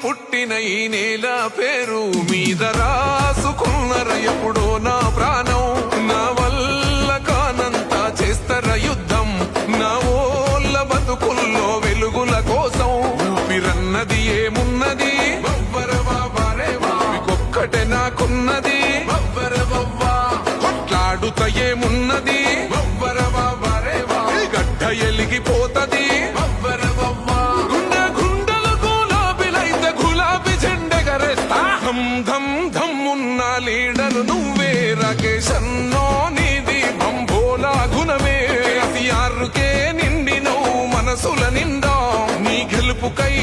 పుట్టిన ఈ నేల పేరు మీద రాసుకున్నర ఎప్పుడో నా ప్రాణం. నా వల్ల కానంతా చేస్తర యుద్ధం, నా ఓళ్ళ బతుకుల్లో వెలుగుల కోసం. ఊపిరన్నది ఏమున్నది ఒక్కటే నాకున్నది, కొట్లాడుత ఏమున్నది గడ్డ ఎలిగిపోతది. ధమ్ ధమ్ ధమ్మున్న లీడరు నువ్వే రాకేష్ అన్నో, నీది బంబోలా గుణమే. కేసీఆర్కే నిండినవు మనసుల నిండా, నీ గెలుపుకై